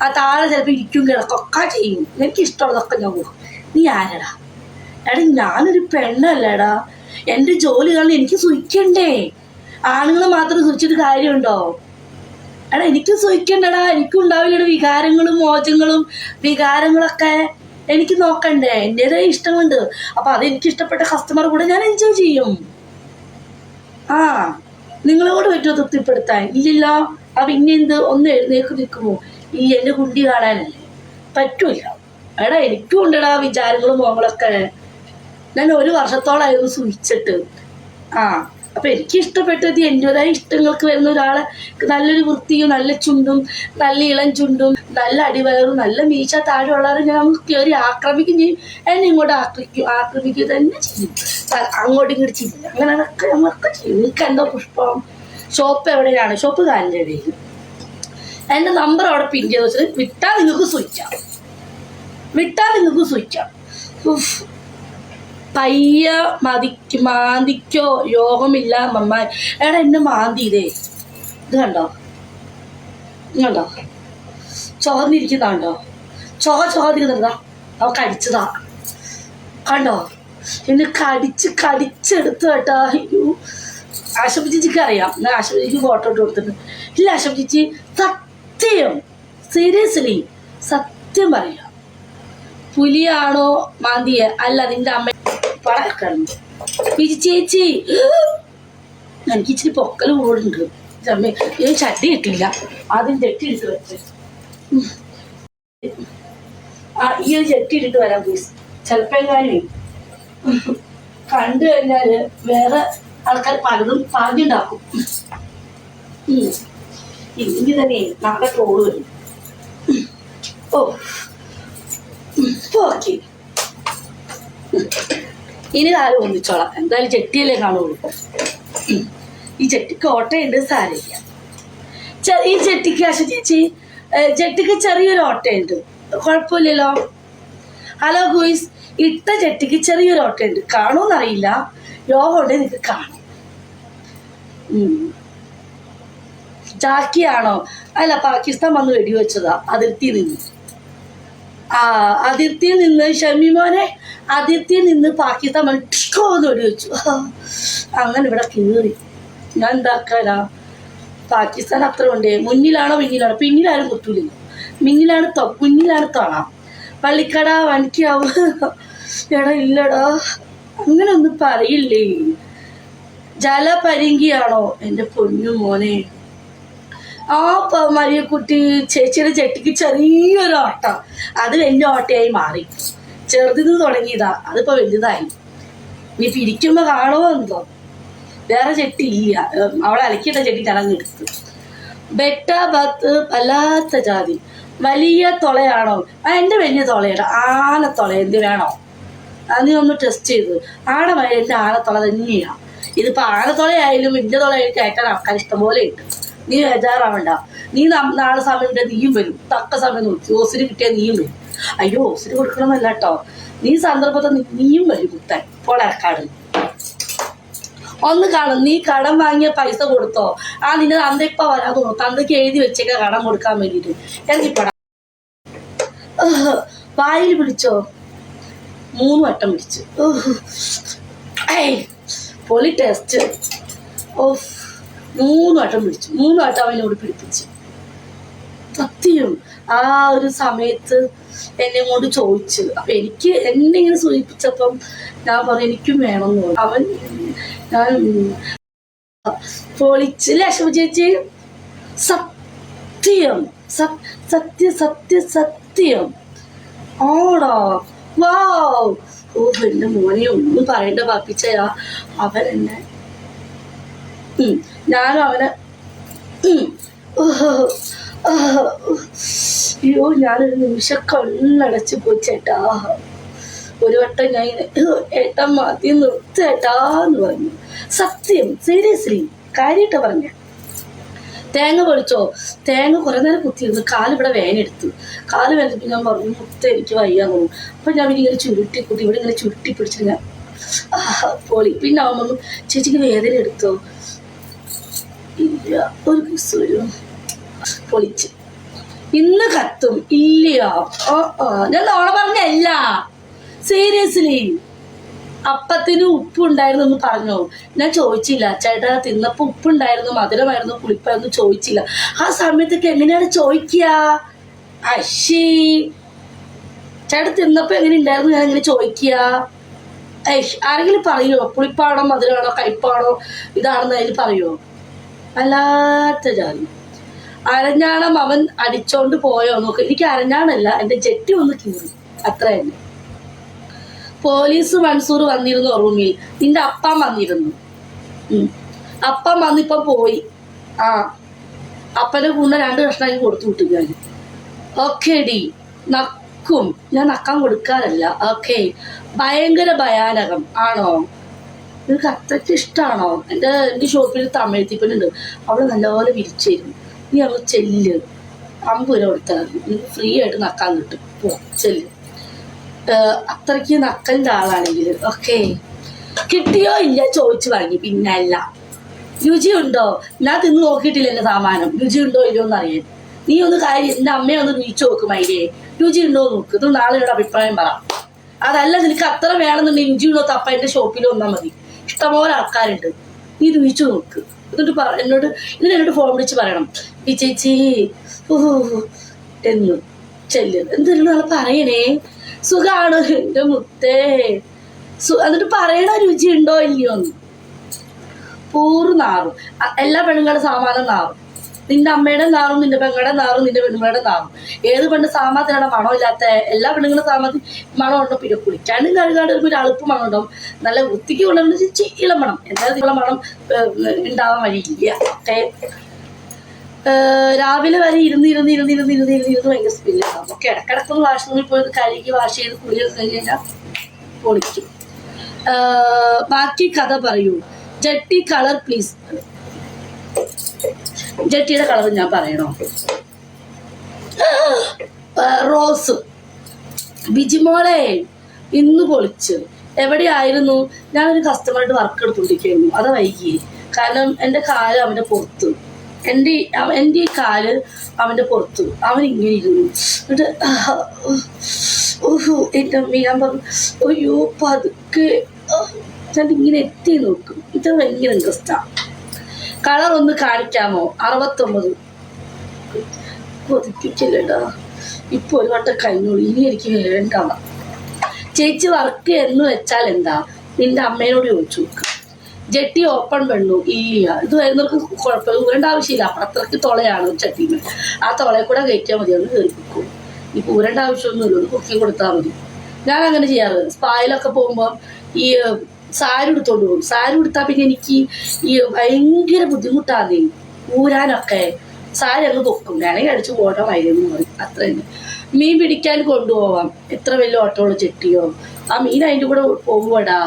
ആ താഴെ ചിലപ്പോൾ ഇരിക്കും കിടക്കൊക്കെ ചെയ്യും. എനിക്കിഷ്ടമുള്ളതൊക്കെ ഞാൻ കൊടുക്കും. നീ ആരടാ? എടാ ഞാനൊരു പെണ്ണല്ലേടാ. എൻ്റെ ജോലി കാരണം എനിക്ക് സുഖിക്കണ്ടേ? ആണുങ്ങൾ മാത്രം സുഖിച്ചിട്ട് കാര്യമുണ്ടോ? എടാ എനിക്ക് സുഖിക്കണ്ടടാ. എനിക്കും ഉണ്ടാവില്ലടാ വികാരങ്ങളും മോചങ്ങളും വികാരങ്ങളൊക്കെ. എനിക്ക് നോക്കണ്ടേ? എൻ്റെതായ ഇഷ്ടമുണ്ട്. അപ്പൊ അതെനിക്ക് ഇഷ്ടപ്പെട്ട കസ്റ്റമർ കൂടെ ഞാൻ എൻജോയ് ചെയ്യും. ആ നിങ്ങളോട് പറ്റുമോ തൃപ്തിപ്പെടുത്താൻ? ഇല്ലല്ലോ. അപ്പൊ പിന്നെ എന്ത് ഒന്ന് എഴുന്നേക്ക് നിൽക്കുമോ? ഈ എൻ്റെ കുണ്ടി കാണാനല്ലേ? പറ്റൂല. എടാ എനിക്കും ഉണ്ടടാ വിചാരങ്ങളും മോങ്ങളൊക്കെ. ഞാൻ 1 വർഷത്തോളായിരുന്നു സുഖിച്ചിട്ട്. അപ്പൊ എനിക്ക് ഇഷ്ടപ്പെട്ടത് എൻ്റെതായ ഇഷ്ടങ്ങൾക്ക് വരുന്ന ഒരാളെ നല്ലൊരു വൃത്തിയും നല്ല ചുണ്ടും നല്ല ഇളം ചുണ്ടും നല്ല അടിവയറും നല്ല മീശ താഴെയുള്ളവരെ ഞാൻ നമുക്ക് കയറി ആക്രമിക്കും ചെയ്യും. എന്നെ ഇങ്ങോട്ട് ആക്രമിക്കുക തന്നെ ചെയ്യും. അങ്ങോട്ടും ഇങ്ങോട്ട് ചെയ്യില്ല. അങ്ങനെയൊക്കെ നമ്മളൊക്കെ ചെയ്യും. നിങ്ങൾക്ക് എന്താ പുഷ്പം? ഷോപ്പ് എവിടെയാണ്? ഷോപ്പ് കാലിൻ്റെ ഇടയിൽ. എൻ്റെ നമ്പർ അവിടെ പിൻ ചെയ്ത് വെച്ചിട്ട് വിട്ടാൽ നിങ്ങൾക്ക് സ്വിച്ചാം. പയ്യ മാന്തിക്കോ യോഗമില്ല മമ്മ. എടാ എന്നെ മാന്തി ഇതേ. ഇത് കണ്ടോ? ചോർന്നിരിക്കുന്നുണ്ടോ? ചോർന്നിരിക്കുന്നുണ്ടാ? അവ കടിച്ചതാ കണ്ടോ? എന്നെ കടിച്ചെടുത്തു കേട്ടാ. അയ്യോ ആശുപ ചേച്ചിക്ക് അറിയാം. ഞാൻ ആശുപ ചേച്ചിക്ക് ഫോട്ടോ ഇട്ട് കൊടുത്തിട്ടുണ്ട്. ഇല്ല ആശുപ ചേച്ചി സത്യം, സീരിയസ്ലി സത്യം പറയാം. പുലിയാണോ മാന്തിയെ? അല്ല നിന്റെ അമ്മ പടക്കണം. ചേച്ചി എനിക്ക് ഇച്ചിരി പൊക്കൽ കൂടുണ്ട്. ഞാൻ ചട്ടി ഇട്ടില്ല. ആദ്യം ചട്ടി ഇട്ട് വെച്ച് ഈ ഒരു ചട്ടി ഇട്ടിട്ട് വരാം പ്ലീസ്. ചിലപ്പോ എങ്ങാനും കണ്ടു കഴിഞ്ഞാല് വേറെ ആൾക്കാർ പലതും പറഞ്ഞുണ്ടാക്കും. ഇല്ലെങ്കിൽ തന്നെ നാളെ ട്രോള് വരും. ഓക്കെ ഇനി കാലം ഒന്നിച്ചോളാം. എന്തായാലും ചെട്ടിയല്ലേ കാണുള്ളൂ. ഈ ചെട്ടിക്ക് ഓട്ടയുണ്ട്, സാരില്ല. ഈ ചെട്ടിക്ക് ആശ ചേച്ചി ചെട്ടിക്ക് ചെറിയൊരു ഓട്ടയുണ്ട്, കുഴപ്പമില്ലല്ലോ. ഹലോ ഗൂയിസ്, ഇട്ട ചെട്ടിക്ക് ചെറിയൊരു ഓട്ടയുണ്ട്. കാണുമെന്നറിയില്ല. യോഗം ഉണ്ട്, നിനക്ക് കാണും. ജാക്കിയാണോ? അല്ല, പാകിസ്ഥാൻ വന്ന് വെടിവെച്ചതാ അതിർത്തിയിൽ നിന്ന്. ഷമിമോനെ അതിർത്തിയിൽ നിന്ന് പാകിസ്ഥാൻ വന്ന് വെടിവെച്ചു. അങ്ങനെ ഇവിടെ കീറി. ഞാൻ എന്താക്കാനാ? പാകിസ്ഥാൻ അത്ര ഉണ്ടേ. മുന്നിലാണോ പിന്നിലാരും കുത്തൂല. മുന്നിലാണ് തൊളാം. പള്ളിക്കട വണിക്കാവ്. എടാ ഇല്ലടാ, അങ്ങനെ ഒന്നും പറയില്ലേ. ജലപരിങ്കിയാണോ? എൻ്റെ പൊന്നു മോനെ. മരിയക്കുട്ടി ചേച്ചിയുടെ ചെട്ടിക്ക് ചെറിയൊരു ഓട്ട, അത് വലിയ ഓട്ടയായി മാറി. ചെറുതിന് തുടങ്ങിയതാ, അതിപ്പോ വലുതായി. നീ പിരിക്കുമ്പോ കാണുമോ എന്തോ. വേറെ ചെട്ടി ഇല്ല. അവളെ അലക്കിയിട്ട ചെട്ടി ചടങ്ങെടുത്ത്. ബെട്ട ബത്ത് വല്ലാത്ത ജാതി. വലിയ തുളയാണോ? എൻ്റെ വലിയ തുളയുടെ ആനത്തുള. എന്ത് വേണോ? അത് നീ ഒന്ന് ടെസ്റ്റ് ചെയ്ത്. എൻ്റെ ആനത്തുള തന്നെയാണ്. ഇതിപ്പോ ആനത്തുളയായാലും വലിയ തുളയായിട്ട് കയറ്റാൻ ആൾക്കാർ ഇഷ്ടംപോലെ ഉണ്ട്. നീ ബേജാറാവണ്ട. നീ നാളെ സമയം നീയും വരും. തക്ക സമയം നോക്കി ഓസിന് കിട്ടിയാൽ നീയും വരും. അയ്യോ ഓസിന് കൊടുക്കണമെന്നല്ല കേട്ടോ. നീ സന്ദർഭത്തിൽ നീയും വരും കുത്താൻ. പോളാക്കാട് ഒന്ന് കാണും. നീ കടം വാങ്ങിയ പൈസ കൊടുത്തോ? നിന്റെ തന്ത ഇപ്പൊ വരാൻ തോന്നും. തന്തയ്ക്ക് എഴുതി വെച്ചേക്ക കടം കൊടുക്കാൻ വേണ്ടിട്ട്. ഇറങ്ങിപ്പടാ. വായിൽ പിടിച്ചോ? 3 വട്ടം പിടിച്ചു. പൊളി ടെസ്റ്റ്. 3 വട്ടം പിടിച്ചു. 3 വട്ടം അവനോട് പിടിപ്പിച്ചു. സത്യം ആ ഒരു സമയത്ത് എന്നെ കൊണ്ട് ചോദിച്ചു. അപ്പൊ എന്നെ ഇങ്ങനെ സൂചിപ്പിച്ചപ്പം ഞാൻ പറഞ്ഞു എനിക്കും വേണമെന്ന് പറഞ്ഞു. അവൻ ഞാൻ പൊളിച്ചില്ല അശോക ചേച്ചി. സത്യം സത്യം ഓടാ. വാവ്. എന്റെ മോനെ ഒന്നും പറയണ്ട പാപ്പിച്ചയാ. അവൻ എന്നെ ഞാനും അവനെ അയ്യോ ഞാനൊരു നിമിഷം കണ്ണടച്ച് പോയി ചേട്ടാ. ഒരു വട്ടം ഞാൻ ഏട്ടാ മതി നിർത്തേട്ടാന്ന് പറഞ്ഞു. സത്യം സീരിയസ്ലി കാര്യമായിട്ട് പറഞ്ഞ. തേങ്ങ പൊളിച്ചോ? തേങ്ങ കുറെ നേരം കുത്തിയിരുന്നു. കാലിവിടെ വേനെടുത്തു. കാല് വേനപ്പോ ഞാൻ പറഞ്ഞു മുത്ത എനിക്ക് വയ്യാന്ന് തോന്നുന്നു. അപ്പൊ ഞാൻ ഇങ്ങനെ ചുരുട്ടി ഇവിടെ ഇങ്ങനെ ചുരുട്ടി പിടിച്ചു ഞാൻ പൊളി. പിന്നെ ആവുമ്പോ ചേച്ചിക്ക് വേദന എടുത്തോ? ഇല്ല, ഒരു കിസ് വരും. പൊളിച്ച് ഇന്ന് കത്തും ഇല്ലയോ? ഞാൻ നോണ പറഞ്ഞല്ല, സീരിയസ്ലി. അപ്പത്തിന് ഉപ്പുണ്ടായിരുന്നു എന്ന് പറഞ്ഞോ? ഞാൻ ചോദിച്ചില്ല. ചേട്ടാ തിന്നപ്പോ ഉപ്പുണ്ടായിരുന്നു, മധുരമായിരുന്നു, പുളിപ്പായിരുന്നു ചോദിച്ചില്ല. ആ സമയത്തൊക്കെ എങ്ങനെയാണ് ചോദിക്കുക? അശ്ശി, ചേട്ടാ തിന്നപ്പോ എങ്ങനെ ഉണ്ടായിരുന്നു ഞാൻ എങ്ങനെ ചോദിക്കുക? ആരെങ്കിലും പറയോ പുളിപ്പാണോ മധുരമാണോ കയ്പാണോ ഇതാണെന്ന് അതിൽ പറയോ? അല്ലാത്ത ജാതി. അരഞ്ഞാണം അവൻ അടിച്ചോണ്ട് പോയോ നോക്ക്. എനിക്ക് അരഞ്ഞാണല്ല, എൻ്റെ ജെട്ടി ഒന്ന് കീറി, അത്ര തന്നെ. പോലീസ് മൻസൂർ വന്നിരുന്നു റൂമിൽ. നിന്റെ അപ്പം വന്നിരുന്നു. അപ്പം വന്നിപ്പം പോയി. ആ അപ്പൻ്റെ കൂടെ 2 കഷ്ണമാക്കി കൊടുത്തു വിട്ടു ഞാൻ. ഓക്കെ ഡി, നക്കും. ഞാൻ നക്കാൻ കൊടുക്കാറില്ല. ഓക്കെ. ഭയങ്കര ഭയാനകം ആണോ? നിനക്ക് അത്രയ്ക്ക് ഇഷ്ടമാണോ? എൻ്റെ ഷോപ്പിൽ തമിഴ്ത്തിപ്പനുണ്ട്, അവള് നല്ലപോലെ വിരിച്ചിരുന്നു. നീ അങ്ങ് ചെല്ല്, 50 രൂപ കൊടുത്താൽ നിനക്ക് ഫ്രീ ആയിട്ട് നക്കാൻ കിട്ടും. പോ ചെല്ല്. അത്രയ്ക്ക് നക്കലിൻ്റെ ആളാണെങ്കിൽ. ഓക്കെ. കിട്ടിയോ ഇല്ല ചോദിച്ചു വാങ്ങി. പിന്നല്ല, രുചിയുണ്ടോ? ഞാൻ തിന്ന് നോക്കിയിട്ടില്ല എൻ്റെ സാമാനം. രുചിയുണ്ടോ ഇല്ലയോ എന്ന് അറിയാൻ. നീ ഒന്ന് കാര്യം എൻ്റെ അമ്മയെ ഒന്ന് വീഴ്ച നോക്കും. അതിലേ രുചി ഉണ്ടോ നോക്ക്. ഇത് നാളെയോട് അഭിപ്രായം പറ. അതല്ല നിനക്ക് അത്ര വേണമെന്നുണ്ടെങ്കിൽ രുചിയുണ്ടോ തപ്പ എൻ്റെ ഷോപ്പിൽ വന്നാൽ മതി. ഇഷ്ടംപോലെ ആൾക്കാരുണ്ട്. നീ ഇത് വീഴ്ച നോക്ക്. എന്നിട്ട് എന്നോട് ഫോൺ വിളിച്ച് പറയണം, ഈ ചേച്ചി എന്ന് ചെല്ല്. എന്തെങ്കിലും നാളെ പറയണേ. സുഖാണ് എൻ്റെ മുത്തേ. എന്നിട്ട് പറയണ രുചി ഉണ്ടോ ഇല്ലയോ എന്ന്. പൂറ് നാറും. എല്ലാ പെണ്ണുങ്ങളുടെ സാമാനം നാറും. നിന്റെ അമ്മയുടെ നാറും, നിന്റെ പെങ്ങളുടെ നാറും, നിന്റെ പെണ്ണുങ്ങളുടെ നാറും. ഏത് പെണ്ണ് സാമാനത്തിനാണ് മണം ഇല്ലാത്ത? എല്ലാ പെണ്ണുങ്ങളുടെ സാമാനത്തിൽ മണം ഉണ്ടോ? പിന്നെ കുളിക്കാണ്ടും കഴുകാണ്ട് ഒരു അളുപ്പ് മണം ഉണ്ടാവും. നല്ല വൃത്തിക്ക് കൊണ്ടുവന്ന് ഇളം മണം. എന്തായാലും ഇളം മണം ഉണ്ടാവാൻ വഴിയില്ല. ഓക്കെ. രാവിലെ വരെ ഇരുന്ന് ഭയങ്കര സ്പില്ലാണ്. ഓക്കെ. ഇടക്കിടക്കൊന്ന് വാഷ്റൂമിൽ പോയി കഴുകി വാഷ് ചെയ്ത് കുളിയൊക്കെ കഴിഞ്ഞ് കഴിഞ്ഞാൽ പൊളിക്കും. ബാക്കി കഥ പറയൂ. ജട്ടി കളർ പ്ലീസ്. ജട്ടിയുടെ കളർ ഞാൻ പറയണോ? റോസ്. ബിജിമോളെ ഇന്ന് പൊളിച്ച്. എവിടെയായിരുന്നു? ഞാനൊരു കസ്റ്റമറുടെ വർക്ക് എടുത്തുകൊണ്ടിരിക്കുന്നു. അത് വൈകി. കാരണം എൻ്റെ കാല് അവൻ്റെ പുറത്ത്, എൻ്റെ ഈ കാല് അവൻ്റെ പുറത്ത്. അവൻ ഇങ്ങനെ ഇരുന്നു. എന്നിട്ട് എൻ്റെ അമ്മ ഞാൻ പറഞ്ഞു, അയ്യോ പതുക്കെ. ഞാൻ ഇങ്ങനെ എത്തി നോക്കും. ഇത് ഭയങ്കര ഇൻട്രസ്റ്റാണ്. കളർ ഒന്ന് കാണിക്കാമോ? 69. കൊതിപ്പിക്കില്ലടാ. ഇപ്പൊ ഒരു വട്ടം കഴിഞ്ഞോളൂ. ഇനി എനിക്ക് വേണ്ട. ചേച്ചി വർക്ക് എന്ന് വെച്ചാൽ എന്താ? നിന്റെ അമ്മേനോട് ചോദിച്ചു നോക്ക്. ജട്ടി ഓപ്പൺ പെണ്ണു ഇല്ല. ഇത് വരുന്നവർക്ക് കുഴപ്പമില്ല, ഊരേണ്ട ആവശ്യമില്ല. അത്രയ്ക്ക് തുളയാണ് ചട്ടിമേ. ആ തുളയെ കൂടെ കയറ്റിയാൽ മതി. ഒന്ന് കയറി കുക്കും. ഈ ഊരേണ്ട ആവശ്യമൊന്നുമില്ല. ഒന്ന് കുക്കി കൊടുത്താൽ മതി. ഞാൻ അങ്ങനെ ചെയ്യാറ്. സ്പായിലൊക്കെ പോകുമ്പോൾ ഈ സാരി എടുത്തോണ്ട് പോകും. സാരി എടുത്താൽ പിന്നെ എനിക്ക് ഈ ഭയങ്കര ബുദ്ധിമുട്ടാണ് ഊരാനൊക്കെ. സാരി അങ്ങ് പൊക്കും. വേണമെങ്കിൽ അടിച്ചു പോകണം വൈകുന്നു പറയും. അത്ര തന്നെ. മീൻ പിടിക്കാൻ കൊണ്ടുപോവാം. എത്ര വലിയ ഓട്ടോള് ചെട്ടിയോ. ആ മീൻ അതിൻ്റെ കൂടെ പോകുമ്പോടാ